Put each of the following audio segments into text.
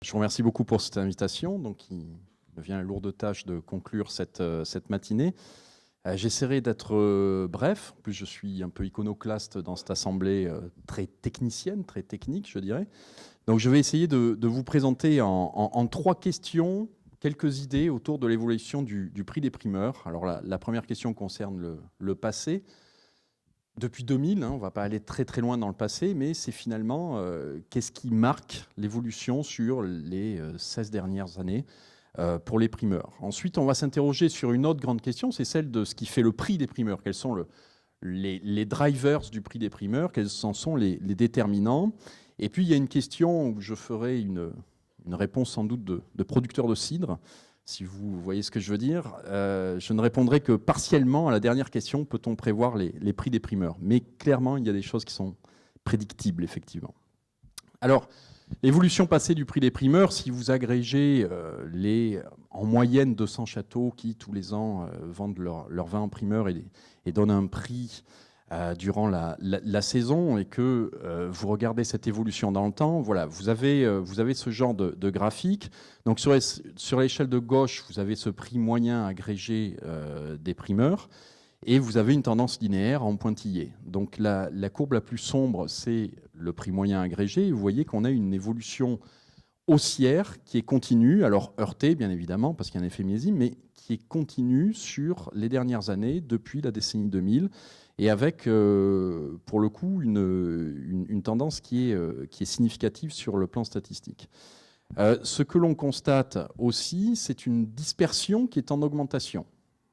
Je vous remercie beaucoup pour cette invitation. Donc, il me vient la lourde tâche de conclure cette matinée. J'essaierai d'être bref. En plus, je suis un peu iconoclaste dans cette assemblée très technicienne, très technique, je dirais. Donc, je vais essayer de vous présenter en 3 questions quelques idées autour de l'évolution du prix des primeurs. Alors, la première question concerne le passé. Depuis 2000, on ne va pas aller très très loin dans le passé, mais c'est finalement qu'est-ce qui marque l'évolution sur les 16 dernières années pour les primeurs. Ensuite, on va s'interroger sur une autre grande question, c'est celle de ce qui fait le prix des primeurs. Quels sont les drivers du prix des primeurs, quels en sont les déterminants. Et puis, il y a une question où je ferai une réponse sans doute de producteur de cidre. Si vous voyez ce que je veux dire, je ne répondrai que partiellement à la dernière question, peut-on prévoir les prix des primeurs? Mais clairement, il y a des choses qui sont prédictibles, effectivement. Alors, l'évolution passée du prix des primeurs, si vous agrégez en moyenne 200 châteaux qui, tous les ans, vendent leur vin en primeur et donnent un prix durant la saison, et que vous regardez cette évolution dans le temps, voilà, vous avez ce genre de graphique. Donc sur l'échelle de gauche, vous avez ce prix moyen agrégé des primeurs, et vous avez une tendance linéaire en pointillé. Donc la courbe la plus sombre, c'est le prix moyen agrégé, et vous voyez qu'on a une évolution haussière qui est continue, alors heurtée bien évidemment, parce qu'il y a un effet millésime, mais qui est continue sur les dernières années, depuis la décennie 2000, et avec, pour le coup, une tendance qui est significative sur le plan statistique. Ce que l'on constate aussi, c'est une dispersion qui est en augmentation.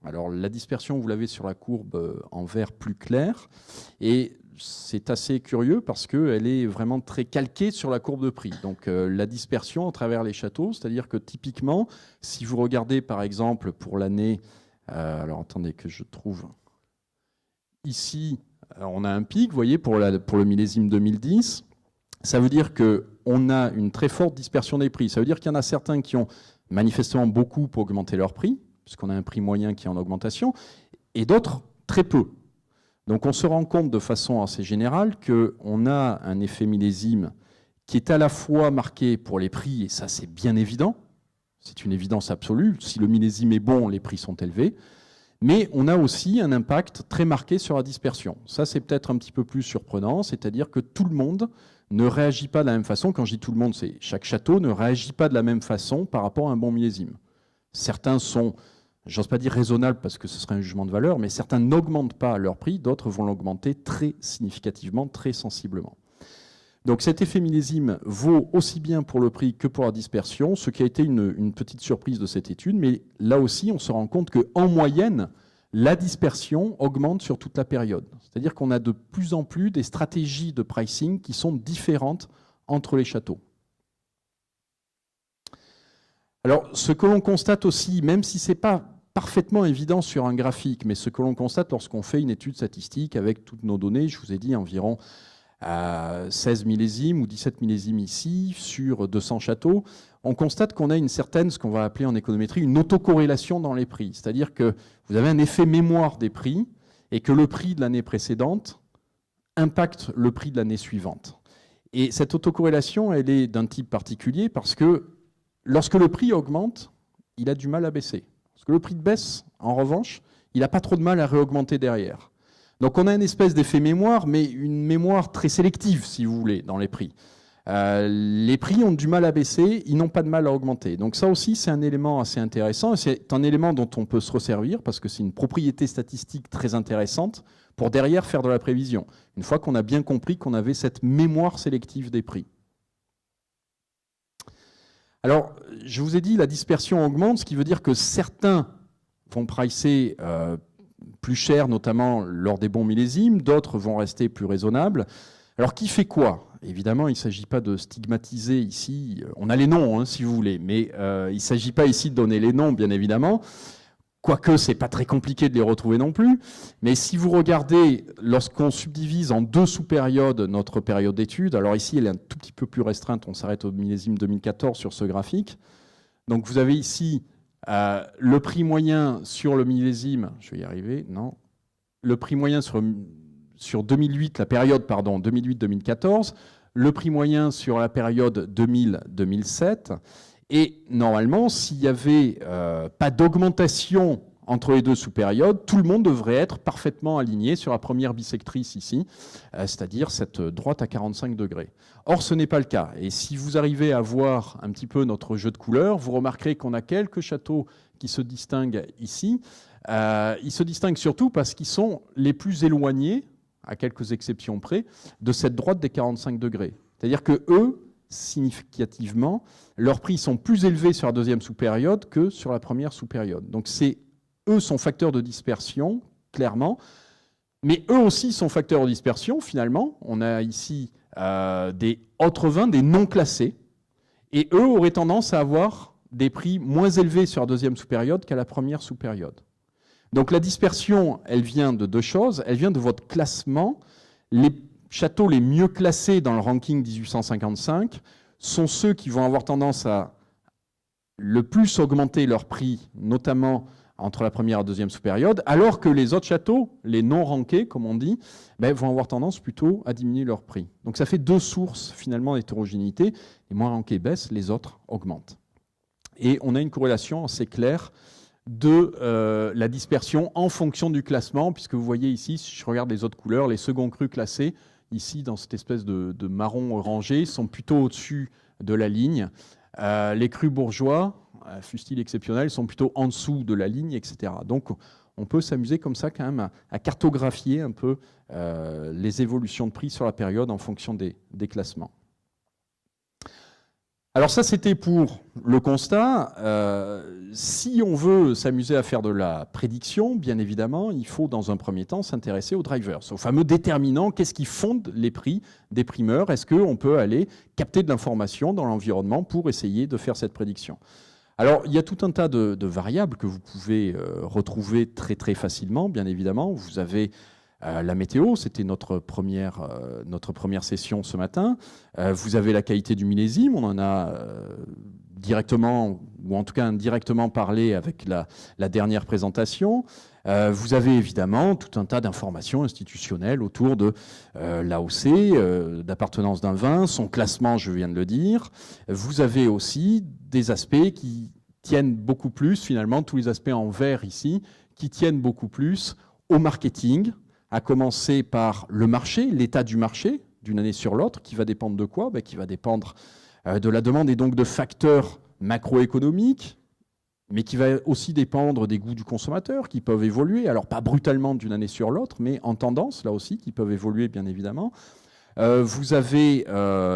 Alors la dispersion, vous l'avez sur la courbe en vert plus clair, et c'est assez curieux parce qu'elle est vraiment très calquée sur la courbe de prix. Donc la dispersion à travers les châteaux, c'est-à-dire que typiquement, si vous regardez par exemple pour l'année, alors attendez que je trouve... Ici, on a un pic, vous voyez, pour le millésime 2010. Ça veut dire qu'on a une très forte dispersion des prix. Ça veut dire qu'il y en a certains qui ont manifestement beaucoup pour augmenter leur prix, puisqu'on a un prix moyen qui est en augmentation, et d'autres très peu. Donc on se rend compte de façon assez générale qu'on a un effet millésime qui est à la fois marqué pour les prix, et ça c'est bien évident, c'est une évidence absolue. Si le millésime est bon, les prix sont élevés. Mais on a aussi un impact très marqué sur la dispersion. Ça, c'est peut-être un petit peu plus surprenant, c'est-à-dire que tout le monde ne réagit pas de la même façon. Quand je dis tout le monde, c'est chaque château ne réagit pas de la même façon par rapport à un bon millésime. Certains sont, j'ose pas dire raisonnables parce que ce serait un jugement de valeur, mais certains n'augmentent pas leur prix, d'autres vont l'augmenter très significativement, très sensiblement. Donc cet effet millésime vaut aussi bien pour le prix que pour la dispersion, ce qui a été une petite surprise de cette étude, mais là aussi on se rend compte qu'en moyenne, la dispersion augmente sur toute la période. C'est-à-dire qu'on a de plus en plus des stratégies de pricing qui sont différentes entre les châteaux. Alors ce que l'on constate aussi, même si ce n'est pas parfaitement évident sur un graphique, mais ce que l'on constate lorsqu'on fait une étude statistique avec toutes nos données, je vous ai dit environ 16 millésimes ou 17 millésimes ici, sur 200 châteaux, on constate qu'on a une certaine, ce qu'on va appeler en économétrie, une autocorrélation dans les prix. C'est-à-dire que vous avez un effet mémoire des prix et que le prix de l'année précédente impacte le prix de l'année suivante. Et cette autocorrélation, elle est d'un type particulier parce que lorsque le prix augmente, il a du mal à baisser. Lorsque le prix baisse, en revanche, il n'a pas trop de mal à réaugmenter derrière. Donc on a une espèce d'effet mémoire, mais une mémoire très sélective, si vous voulez, dans les prix. Les prix ont du mal à baisser, ils n'ont pas de mal à augmenter. Donc ça aussi, c'est un élément assez intéressant. C'est un élément dont on peut se resservir, parce que c'est une propriété statistique très intéressante, pour derrière faire de la prévision, une fois qu'on a bien compris qu'on avait cette mémoire sélective des prix. Alors, je vous ai dit, la dispersion augmente, ce qui veut dire que certains vont pricer plus cher, notamment lors des bons millésimes, d'autres vont rester plus raisonnables. Alors qui fait quoi? Évidemment, il ne s'agit pas de stigmatiser ici, on a les noms si vous voulez, mais il ne s'agit pas ici de donner les noms, bien évidemment, quoique ce n'est pas très compliqué de les retrouver non plus. Mais si vous regardez, lorsqu'on subdivise en 2 sous-périodes notre période d'étude, alors ici elle est un tout petit peu plus restreinte, on s'arrête au millésime 2014 sur ce graphique. Donc vous avez ici le prix moyen sur le millésime, je vais y arriver, non. Le prix moyen sur 2008, la période, pardon, 2008-2014, le prix moyen sur la période 2000-2007. Et normalement, s'il n'y avait pas d'augmentation entre les deux sous-périodes, tout le monde devrait être parfaitement aligné sur la première bisectrice ici, c'est-à-dire cette droite à 45 degrés. Or, ce n'est pas le cas. Et si vous arrivez à voir un petit peu notre jeu de couleurs, vous remarquerez qu'on a quelques châteaux qui se distinguent ici. Ils se distinguent surtout parce qu'ils sont les plus éloignés, à quelques exceptions près, de cette droite des 45 degrés. C'est-à-dire que eux, significativement, leurs prix sont plus élevés sur la deuxième sous-période que sur la première sous-période. Donc eux sont facteurs de dispersion, clairement, mais eux aussi sont facteurs de dispersion, finalement. On a ici des autres vins, des non classés, et eux auraient tendance à avoir des prix moins élevés sur la deuxième sous-période qu'à la première sous-période. Donc la dispersion, elle vient de deux choses. Elle vient de votre classement. Les châteaux les mieux classés dans le ranking 1855 sont ceux qui vont avoir tendance à le plus augmenter leur prix, notamment entre la première et la deuxième sous-période, alors que les autres châteaux, les non rankés, comme on dit, vont avoir tendance plutôt à diminuer leur prix. Donc ça fait deux sources finalement d'hétérogénéité. Les moins rankés baissent, les autres augmentent. Et on a une corrélation assez claire de la dispersion en fonction du classement, puisque vous voyez ici, si je regarde les autres couleurs, les seconds crus classés, ici dans cette espèce de marron orangé, sont plutôt au-dessus de la ligne. Les crus bourgeois, fût-il exceptionnel, sont plutôt en dessous de la ligne, etc. Donc on peut s'amuser comme ça quand même à cartographier un peu les évolutions de prix sur la période en fonction des classements. Alors ça, c'était pour le constat. Si on veut s'amuser à faire de la prédiction, bien évidemment, il faut dans un premier temps s'intéresser aux drivers, aux fameux déterminants. Qu'est-ce qui fonde les prix des primeurs? Est-ce qu'on peut aller capter de l'information dans l'environnement pour essayer de faire cette prédiction? Alors, il y a tout un tas de variables que vous pouvez retrouver très très facilement, bien évidemment. Vous avez la météo, c'était notre première session ce matin. Vous avez la qualité du millésime, on en a directement, ou en tout cas indirectement parlé avec la dernière présentation. Vous avez évidemment tout un tas d'informations institutionnelles autour de l'AOC, d'appartenance d'un vin, son classement, je viens de le dire. Vous avez aussi des aspects qui tiennent beaucoup plus, finalement, tous les aspects en vert ici, qui tiennent beaucoup plus au marketing, à commencer par le marché, l'état du marché, d'une année sur l'autre, qui va dépendre de quoi? Qui va dépendre de la demande et donc de facteurs macroéconomiques, mais qui va aussi dépendre des goûts du consommateur, qui peuvent évoluer, alors pas brutalement d'une année sur l'autre, mais en tendance, là aussi, qui peuvent évoluer, bien évidemment. Vous avez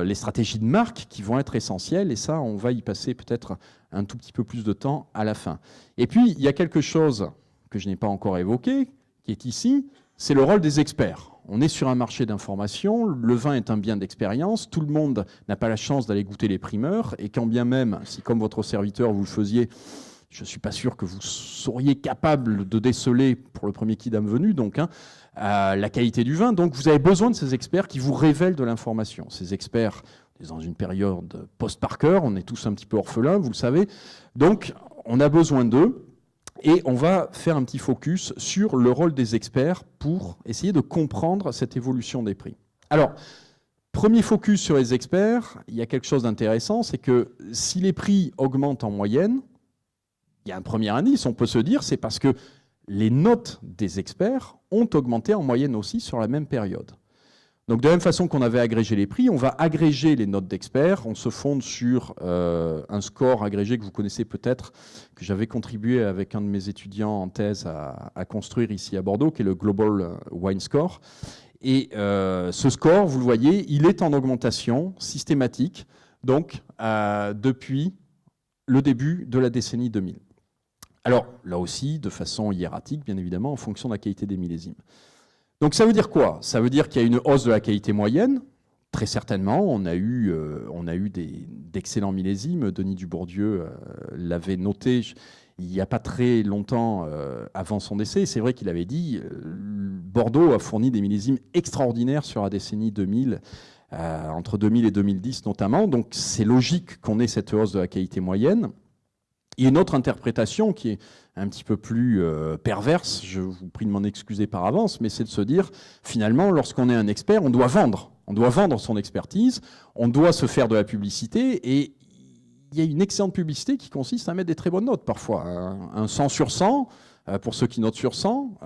les stratégies de marque qui vont être essentielles, et ça, on va y passer peut-être un tout petit peu plus de temps à la fin. Et puis, il y a quelque chose que je n'ai pas encore évoqué, qui est ici, c'est le rôle des experts. On est sur un marché d'information, le vin est un bien d'expérience, tout le monde n'a pas la chance d'aller goûter les primeurs, et quand bien même, si comme votre serviteur vous le faisiez, je ne suis pas sûr que vous seriez capable de déceler, pour le premier kidam venu, donc, la qualité du vin. Donc vous avez besoin de ces experts qui vous révèlent de l'information. Ces experts, on est dans une période post-Parker, on est tous un petit peu orphelins, vous le savez, donc on a besoin d'eux. Et on va faire un petit focus sur le rôle des experts pour essayer de comprendre cette évolution des prix. Alors, premier focus sur les experts, il y a quelque chose d'intéressant, c'est que si les prix augmentent en moyenne, il y a un premier indice, on peut se dire, c'est parce que les notes des experts ont augmenté en moyenne aussi sur la même période. Donc de la même façon qu'on avait agrégé les prix, on va agréger les notes d'experts. On se fonde sur un score agrégé que vous connaissez peut-être, que j'avais contribué avec un de mes étudiants en thèse à construire ici à Bordeaux, qui est le Global Wine Score. Et ce score, vous le voyez, il est en augmentation systématique, donc depuis le début de la décennie 2000. Alors là aussi, de façon hiératique, bien évidemment, en fonction de la qualité des millésimes. Donc ça veut dire quoi? Ça veut dire qu'il y a une hausse de la qualité moyenne. Très certainement, on a eu d'excellents millésimes. Denis Dubourdieu l'avait noté il n'y a pas très longtemps avant son décès. C'est vrai qu'il avait dit Bordeaux a fourni des millésimes extraordinaires sur la décennie 2000, entre 2000 et 2010 notamment. Donc c'est logique qu'on ait cette hausse de la qualité moyenne. Il y a une autre interprétation qui est un petit peu plus perverse, je vous prie de m'en excuser par avance, mais c'est de se dire, finalement, lorsqu'on est un expert, on doit vendre on doit vendre son expertise, on doit se faire de la publicité, et il y a une excellente publicité qui consiste à mettre des très bonnes notes parfois. Un 100 sur 100, pour ceux qui notent sur 100,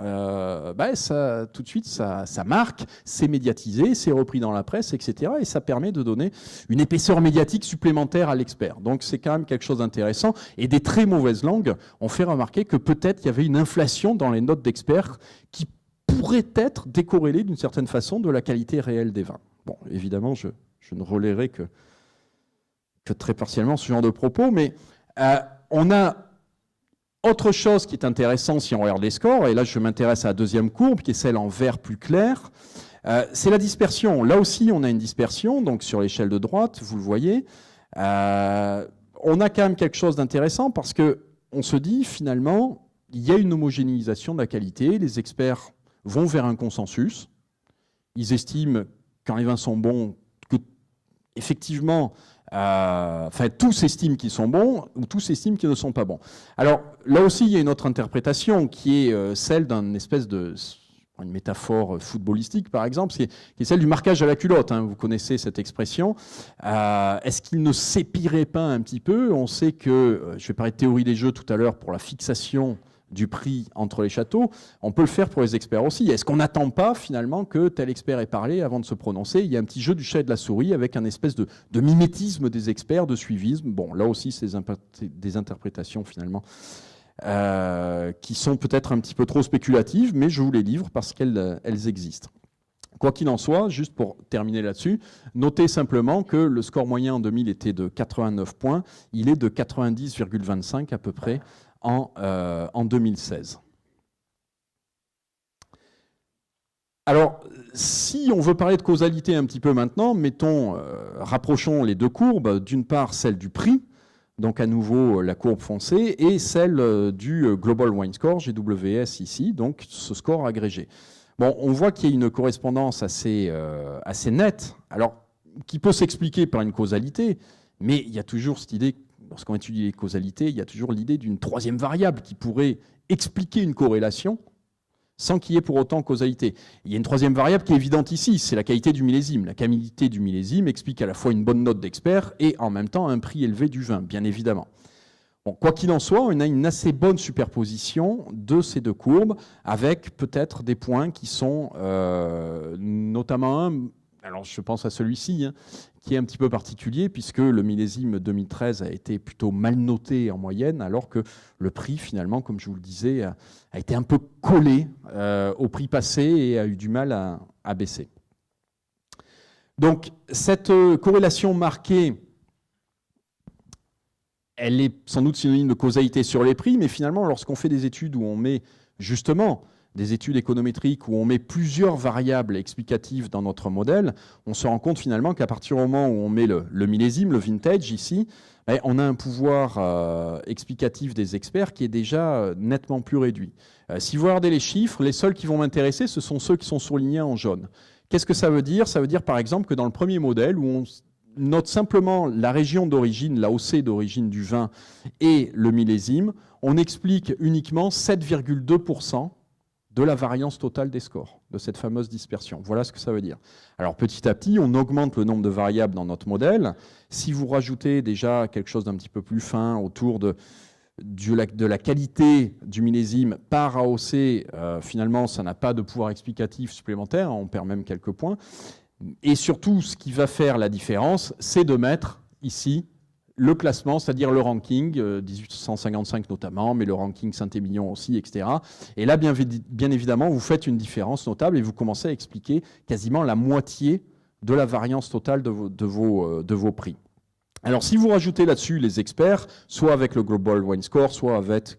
ça, tout de suite, ça marque, c'est médiatisé, c'est repris dans la presse, etc. Et ça permet de donner une épaisseur médiatique supplémentaire à l'expert. Donc c'est quand même quelque chose d'intéressant. Et des très mauvaises langues ont fait remarquer que peut-être il y avait une inflation dans les notes d'experts qui pourrait être décorrélée d'une certaine façon de la qualité réelle des vins. Bon, évidemment, je ne relayerai que très partiellement ce genre de propos, mais on a autre chose qui est intéressant si on regarde les scores, et là je m'intéresse à la deuxième courbe, qui est celle en vert plus clair, c'est la dispersion. Là aussi, on a une dispersion, donc sur l'échelle de droite, vous le voyez. On a quand même quelque chose d'intéressant parce qu'on se dit, finalement, il y a une homogénéisation de la qualité, les experts vont vers un consensus, ils estiment, quand les vins sont bons, que, effectivement, tous estiment qu'ils sont bons ou tous estiment qu'ils ne sont pas bons. Alors là aussi, il y a une autre interprétation qui est celle d'une espèce de une métaphore footballistique, par exemple, qui est celle du marquage à la culotte. Hein. Vous connaissez cette expression. Est-ce qu'il ne s'épirait pas un petit peu? On sait que, je vais parler de théorie des jeux tout à l'heure pour la fixation du prix entre les châteaux, on peut le faire pour les experts aussi. Est-ce qu'on n'attend pas finalement que tel expert ait parlé avant de se prononcer? Il y a un petit jeu du chat et de la souris avec un espèce de mimétisme des experts, de suivisme. Bon, là aussi, c'est des interprétations finalement qui sont peut-être un petit peu trop spéculatives, mais je vous les livre parce qu'elles existent. Quoi qu'il en soit, juste pour terminer là-dessus, notez simplement que le score moyen en 2000 était de 89 points, il est de 90,25 à peu près en 2016. Alors, si on veut parler de causalité un petit peu maintenant, rapprochons les deux courbes, d'une part celle du prix, donc à nouveau la courbe foncée, et celle du Global Wine Score, GWS ici, donc ce score agrégé. Bon, on voit qu'il y a une correspondance assez nette, alors qui peut s'expliquer par une causalité, mais il y a toujours cette idée, lorsqu'on étudie les causalités, il y a toujours l'idée d'une troisième variable qui pourrait expliquer une corrélation sans qu'il y ait pour autant causalité. Il y a une troisième variable qui est évidente ici, c'est la qualité du millésime. La qualité du millésime explique à la fois une bonne note d'expert et en même temps un prix élevé du vin, bien évidemment. Bon, quoi qu'il en soit, on a une assez bonne superposition de ces deux courbes avec peut-être des points qui sont notamment un, alors je pense à celui-ci, hein, qui est un petit peu particulier puisque le millésime 2013 a été plutôt mal noté en moyenne, alors que le prix, finalement, comme je vous le disais, a été un peu collé au prix passé et a eu du mal à baisser. Donc, cette corrélation marquée, elle est sans doute synonyme de causalité sur les prix, mais finalement, lorsqu'on fait des études où on met justement des études économétriques où on met plusieurs variables explicatives dans notre modèle, on se rend compte finalement qu'à partir du moment où on met le millésime, le vintage ici, on a un pouvoir explicatif des experts qui est déjà nettement plus réduit. Si vous regardez les chiffres, les seuls qui vont m'intéresser, ce sont ceux qui sont surlignés en jaune. Qu'est-ce que ça veut dire? Ça veut dire par exemple que dans le premier modèle où on note simplement la région d'origine, l'AOC d'origine du vin et le millésime, on explique uniquement 7,2% de la variance totale des scores, de cette fameuse dispersion. Voilà ce que ça veut dire. Alors petit à petit, on augmente le nombre de variables dans notre modèle. Si vous rajoutez déjà quelque chose d'un petit peu plus fin autour de la qualité du millésime par AOC, finalement, ça n'a pas de pouvoir explicatif supplémentaire, on perd même quelques points. Et surtout, ce qui va faire la différence, c'est de mettre ici le classement, c'est-à-dire le ranking, 1855 notamment, mais le ranking Saint-Émilion aussi, etc. Et là, bien évidemment, vous faites une différence notable et vous commencez à expliquer quasiment la moitié de la variance totale de vos prix. Alors, si vous rajoutez là-dessus les experts, soit avec le Global Wine Score, soit avec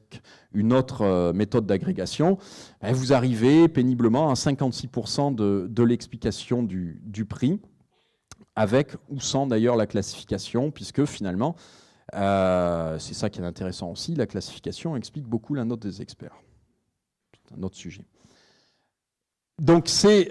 une autre méthode d'agrégation, vous arrivez péniblement à 56% de l'explication du prix, avec ou sans d'ailleurs la classification, puisque finalement, c'est ça qui est intéressant aussi, la classification explique beaucoup la note des experts. C'est un autre sujet. Donc ces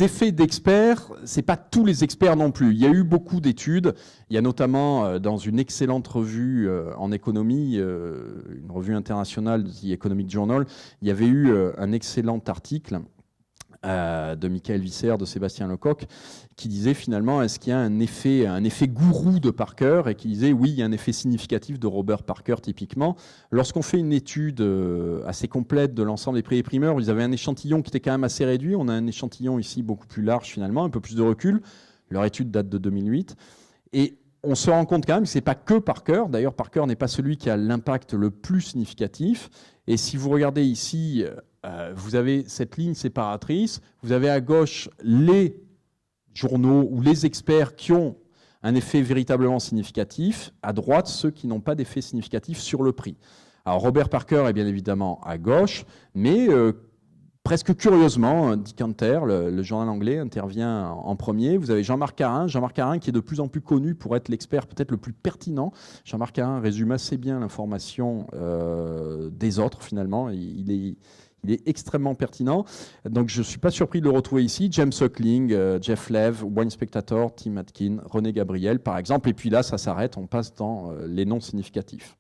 effets d'experts, ce n'est pas tous les experts non plus. Il y a eu beaucoup d'études. Il y a notamment dans une excellente revue en économie, une revue internationale, The Economic Journal, il y avait eu un excellent article de Michael Visser, de Sébastien Lecoq, qui disait finalement, est-ce qu'il y a un effet gourou de Parker, et qui disait, oui, il y a un effet significatif de Robert Parker typiquement. Lorsqu'on fait une étude assez complète de l'ensemble des prix et primeurs, ils avaient un échantillon qui était quand même assez réduit. On a un échantillon ici beaucoup plus large finalement, un peu plus de recul. Leur étude date de 2008. Et on se rend compte quand même que ce n'est pas que Parker. D'ailleurs, Parker n'est pas celui qui a l'impact le plus significatif. Et si vous regardez ici, vous avez cette ligne séparatrice. Vous avez à gauche les journaux ou les experts qui ont un effet véritablement significatif. À droite, ceux qui n'ont pas d'effet significatif sur le prix. Alors, Robert Parker est bien évidemment à gauche, mais presque curieusement, Dick Hunter, le journal anglais, intervient en premier. Vous avez Jean-Marc Carin qui est de plus en plus connu pour être l'expert peut-être le plus pertinent. Jean-Marc Carin résume assez bien l'information des autres, finalement. Il est extrêmement pertinent. Donc, je ne suis pas surpris de le retrouver ici. James Suckling, Jeff Lev, Wine Spectator, Tim Atkin, René Gabriel, par exemple. Et puis là, ça s'arrête. On passe dans les noms significatifs.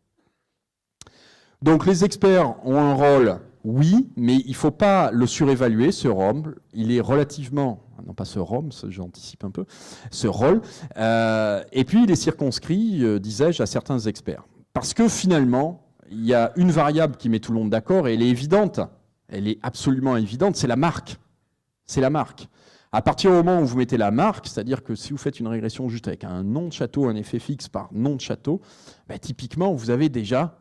Donc, les experts ont un rôle... Oui, mais il ne faut pas le surévaluer, ce rôle. Il est relativement, non pas ce rôle, j'anticipe un peu, ce rôle. Et puis il est circonscrit, disais-je, à certains experts. Parce que finalement, il y a une variable qui met tout le monde d'accord et elle est évidente. Elle est absolument évidente, c'est la marque. C'est la marque. À partir du moment où vous mettez la marque, c'est-à-dire que si vous faites une régression juste avec un nom de château, un effet fixe par nom de château, bah, typiquement, vous avez déjà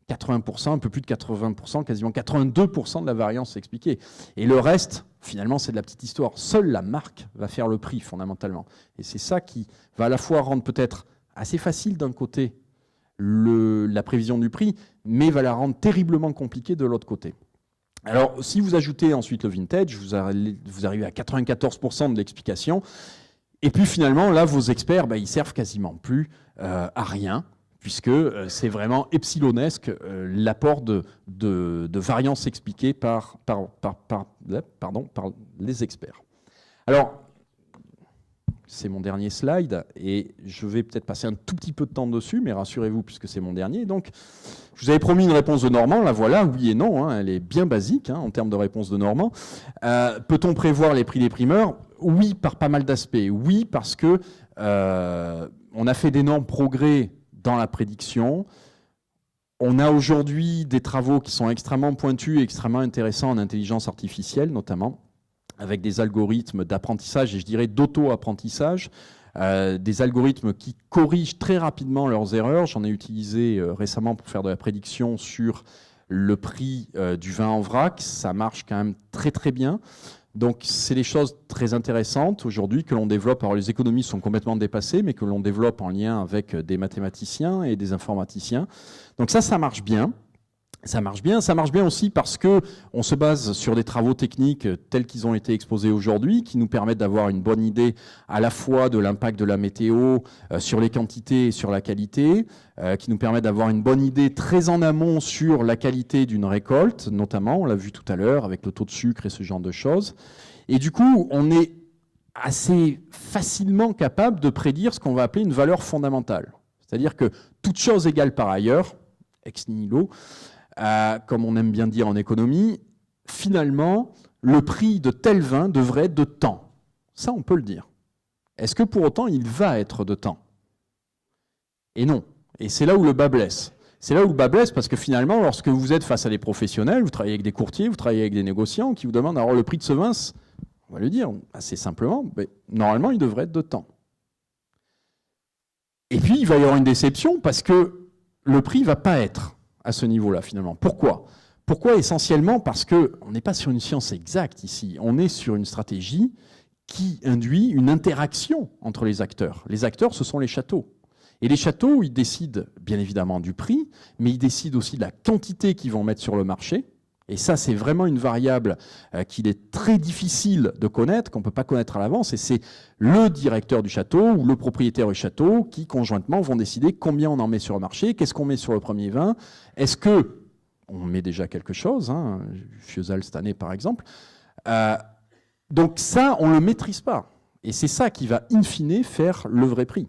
80%, un peu plus de 80%, quasiment 82% de la variance expliquée. Et le reste, finalement, c'est de la petite histoire. Seule la marque va faire le prix, fondamentalement. Et c'est ça qui va à la fois rendre peut-être assez facile d'un côté la prévision du prix, mais va la rendre terriblement compliquée de l'autre côté. Alors, si vous ajoutez ensuite le vintage, vous arrivez à 94% de l'explication. Et puis finalement, là, vos experts, ils servent quasiment plus à rien, puisque c'est vraiment epsilonesque l'apport de variance expliquée par les experts. Alors, c'est mon dernier slide, et je vais peut-être passer un tout petit peu de temps dessus, mais rassurez-vous, puisque c'est mon dernier. Donc, je vous avais promis une réponse de Normand, la voilà, oui et non, hein, elle est bien basique en termes de réponse de Normand. Peut-on prévoir les prix des primeurs ? Oui, par pas mal d'aspects. Oui, parce que on a fait d'énormes progrès dans la prédiction. On a aujourd'hui des travaux qui sont extrêmement pointus et extrêmement intéressants en intelligence artificielle, notamment, avec des algorithmes d'apprentissage et je dirais d'auto-apprentissage, des algorithmes qui corrigent très rapidement leurs erreurs. J'en ai utilisé récemment pour faire de la prédiction sur le prix du vin en vrac. Ça marche quand même très très bien. Donc, c'est des choses très intéressantes aujourd'hui que l'on développe. Alors, les économistes sont complètement dépassés, mais que l'on développe en lien avec des mathématiciens et des informaticiens. Donc ça marche bien. Ça marche bien. Ça marche bien aussi parce qu'on se base sur des travaux techniques tels qu'ils ont été exposés aujourd'hui, qui nous permettent d'avoir une bonne idée à la fois de l'impact de la météo sur les quantités et sur la qualité, qui nous permettent d'avoir une bonne idée très en amont sur la qualité d'une récolte, notamment, on l'a vu tout à l'heure, avec le taux de sucre et ce genre de choses. Et du coup, on est assez facilement capable de prédire ce qu'on va appeler une valeur fondamentale. C'est-à-dire que toute chose égale par ailleurs, ex nihilo, comme on aime bien dire en économie, finalement, le prix de tel vin devrait être de tant. Ça, on peut le dire. Est-ce que pour autant, il va être de tant ? Et non. Et c'est là où le bas blesse. C'est là où le bas blesse parce que finalement, lorsque vous êtes face à des professionnels, vous travaillez avec des courtiers, vous travaillez avec des négociants qui vous demandent alors le prix de ce vin, on va le dire assez simplement, mais normalement, il devrait être de tant. Et puis, il va y avoir une déception parce que le prix ne va pas être à ce niveau-là, finalement. Pourquoi ? Pourquoi ? Essentiellement parce qu'on n'est pas sur une science exacte ici. On est sur une stratégie qui induit une interaction entre les acteurs. Les acteurs, ce sont les châteaux. Et les châteaux, ils décident bien évidemment du prix, mais ils décident aussi de la quantité qu'ils vont mettre sur le marché. Et ça, c'est vraiment une variable qu'il est très difficile de connaître, qu'on ne peut pas connaître à l'avance. Et c'est le directeur du château ou le propriétaire du château qui, conjointement, vont décider combien on en met sur le marché, qu'est-ce qu'on met sur le premier vin. Est-ce qu'on met déjà quelque chose, Fiesal cette année par exemple. Donc ça, on ne le maîtrise pas. Et c'est ça qui va, in fine, faire le vrai prix.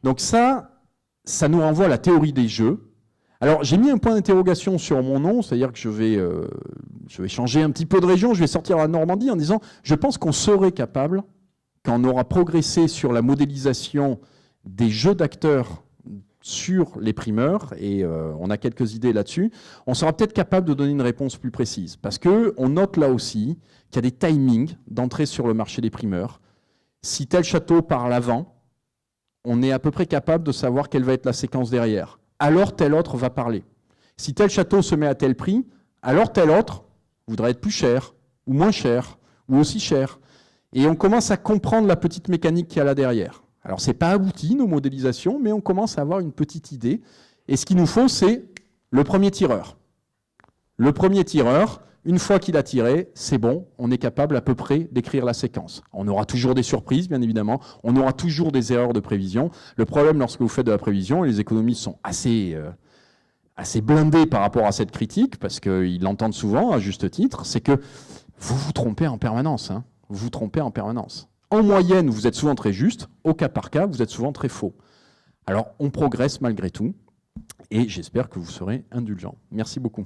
Donc ça nous renvoie à la théorie des jeux. Alors, j'ai mis un point d'interrogation sur mon nom, c'est-à-dire que je vais je vais changer un petit peu de région, je vais sortir à la Normandie en disant, je pense qu'on serait capable, quand on aura progressé sur la modélisation des jeux d'acteurs sur les primeurs, et on a quelques idées là-dessus, on sera peut-être capable de donner une réponse plus précise. Parce qu'on note là aussi qu'il y a des timings d'entrée sur le marché des primeurs. Si tel château part l'avant, on est à peu près capable de savoir quelle va être la séquence derrière. Alors tel autre va parler. Si tel château se met à tel prix, alors tel autre voudrait être plus cher, ou moins cher, ou aussi cher. Et on commence à comprendre la petite mécanique qu'il y a là derrière. Alors, ce n'est pas abouti, nos modélisations, mais on commence à avoir une petite idée. Et ce qu'il nous faut, c'est le premier tireur. Le premier tireur, une fois qu'il a tiré, c'est bon, on est capable à peu près d'écrire la séquence. On aura toujours des surprises, bien évidemment. On aura toujours des erreurs de prévision. Le problème, lorsque vous faites de la prévision, et les économistes sont assez blindés par rapport à cette critique, parce qu'ils l'entendent souvent, à juste titre, c'est que vous vous trompez en permanence. Hein. Vous vous trompez en permanence. En moyenne, vous êtes souvent très juste. Au cas par cas, vous êtes souvent très faux. Alors, on progresse malgré tout. Et j'espère que vous serez indulgents. Merci beaucoup.